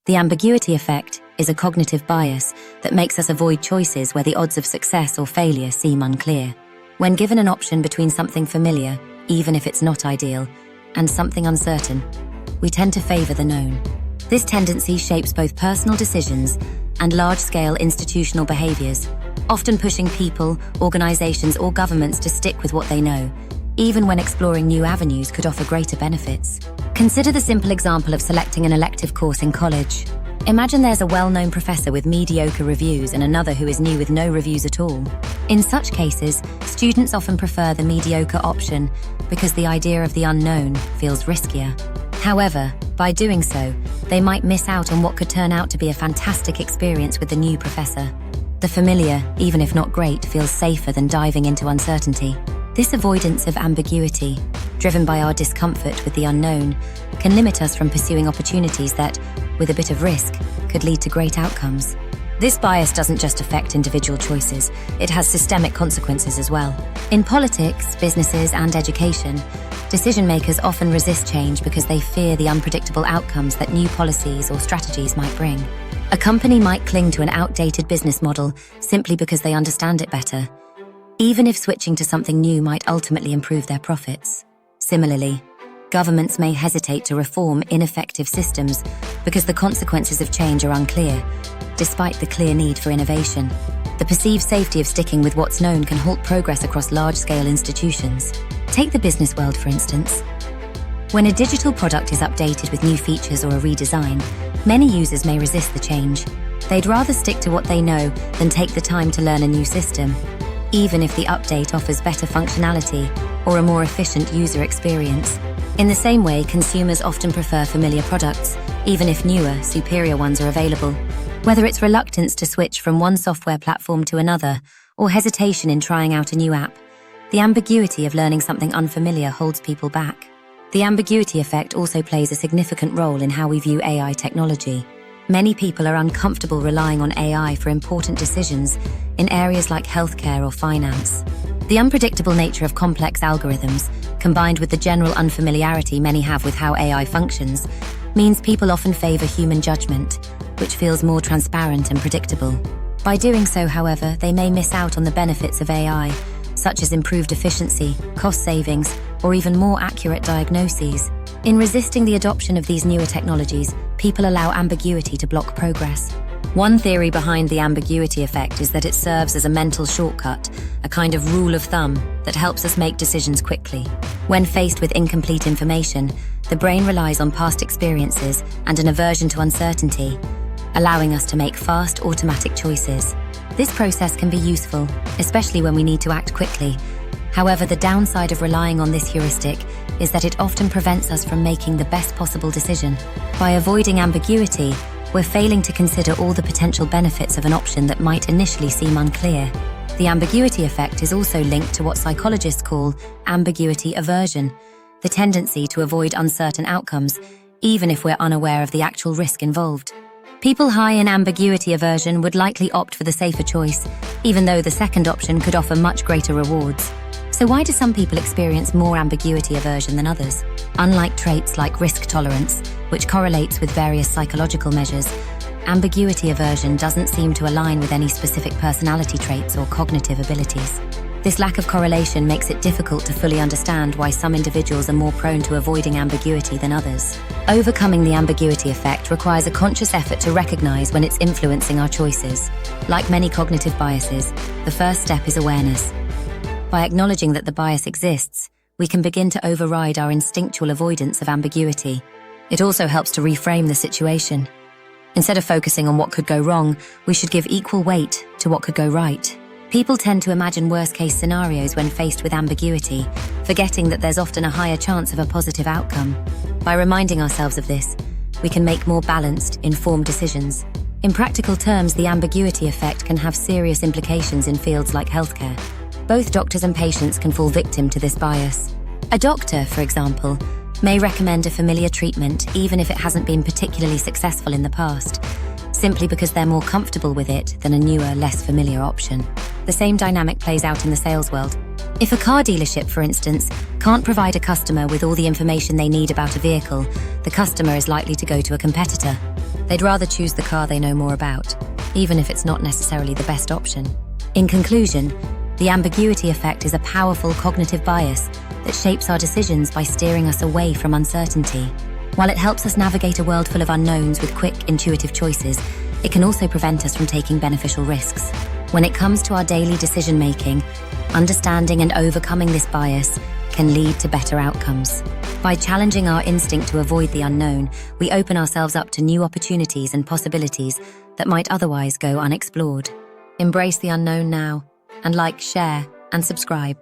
The ambiguity effect is a cognitive bias that makes us avoid choices where the odds of success or failure seem unclear. When given an option between something familiar, even if it's not ideal, and something uncertain, we tend to favor the known. This tendency shapes both personal decisions and large-scale institutional behaviors, often pushing people, organizations, or governments to stick with what they know, even when exploring new avenues could offer greater benefits. Consider the simple example of selecting an elective course in college. Imagine there's a well-known professor with mediocre reviews and another who is new with no reviews at all. In such cases, students often prefer the mediocre option because the idea of the unknown feels riskier. However, by doing so, they might miss out on what could turn out to be a fantastic experience with the new professor. The familiar, even if not great, feels safer than diving into uncertainty. This avoidance of ambiguity, driven by our discomfort with the unknown, can limit us from pursuing opportunities that, with a bit of risk, could lead to great outcomes. This bias doesn't just affect individual choices, it has systemic consequences as well. In politics, businesses, and education, decision-makers often resist change because they fear the unpredictable outcomes that new policies or strategies might bring. A company might cling to an outdated business model simply because they understand it better, even if switching to something new might ultimately improve their profits. Similarly, governments may hesitate to reform ineffective systems because the consequences of change are unclear, despite the clear need for innovation. The perceived safety of sticking with what's known can halt progress across large-scale institutions. Take the business world, for instance. When a digital product is updated with new features or a redesign, many users may resist the change. They'd rather stick to what they know than take the time to learn a new system, even if the update offers better functionality or a more efficient user experience. In the same way, consumers often prefer familiar products, even if newer, superior ones are available. Whether it's reluctance to switch from one software platform to another, or hesitation in trying out a new app, the ambiguity of learning something unfamiliar holds people back. The ambiguity effect also plays a significant role in how we view AI technology. Many people are uncomfortable relying on AI for important decisions in areas like healthcare or finance. The unpredictable nature of complex algorithms, combined with the general unfamiliarity many have with how AI functions, means people often favor human judgment, which feels more transparent and predictable. By doing so, however, they may miss out on the benefits of AI, such as improved efficiency, cost savings, or even more accurate diagnoses. In resisting the adoption of these newer technologies, people allow ambiguity to block progress. One theory behind the ambiguity effect is that it serves as a mental shortcut, a kind of rule of thumb that helps us make decisions quickly. When faced with incomplete information, the brain relies on past experiences and an aversion to uncertainty, allowing us to make fast, automatic choices. This process can be useful, especially when we need to act quickly. However, the downside of relying on this heuristic is that it often prevents us from making the best possible decision. By avoiding ambiguity, we're failing to consider all the potential benefits of an option that might initially seem unclear. The ambiguity effect is also linked to what psychologists call ambiguity aversion, the tendency to avoid uncertain outcomes, even if we're unaware of the actual risk involved. People high in ambiguity aversion would likely opt for the safer choice, even though the second option could offer much greater rewards. So why do some people experience more ambiguity aversion than others? Unlike traits like risk tolerance, which correlates with various psychological measures, ambiguity aversion doesn't seem to align with any specific personality traits or cognitive abilities. This lack of correlation makes it difficult to fully understand why some individuals are more prone to avoiding ambiguity than others. Overcoming the ambiguity effect requires a conscious effort to recognize when it's influencing our choices. Like many cognitive biases, the first step is awareness. By acknowledging that the bias exists, we can begin to override our instinctual avoidance of ambiguity. It also helps to reframe the situation. Instead of focusing on what could go wrong, we should give equal weight to what could go right. People tend to imagine worst-case scenarios when faced with ambiguity, forgetting that there's often a higher chance of a positive outcome. By reminding ourselves of this, we can make more balanced, informed decisions. In practical terms, the ambiguity effect can have serious implications in fields like healthcare. Both doctors and patients can fall victim to this bias. A doctor, for example, may recommend a familiar treatment even if it hasn't been particularly successful in the past, simply because they're more comfortable with it than a newer, less familiar option. The same dynamic plays out in the sales world. If a car dealership, for instance, can't provide a customer with all the information they need about a vehicle, the customer is likely to go to a competitor. They'd rather choose the car they know more about, even if it's not necessarily the best option. In conclusion, the ambiguity effect is a powerful cognitive bias that shapes our decisions by steering us away from uncertainty. While it helps us navigate a world full of unknowns with quick, intuitive choices, it can also prevent us from taking beneficial risks. When it comes to our daily decision-making, understanding and overcoming this bias can lead to better outcomes. By challenging our instinct to avoid the unknown, we open ourselves up to new opportunities and possibilities that might otherwise go unexplored. Embrace the unknown now, and like, share, and subscribe.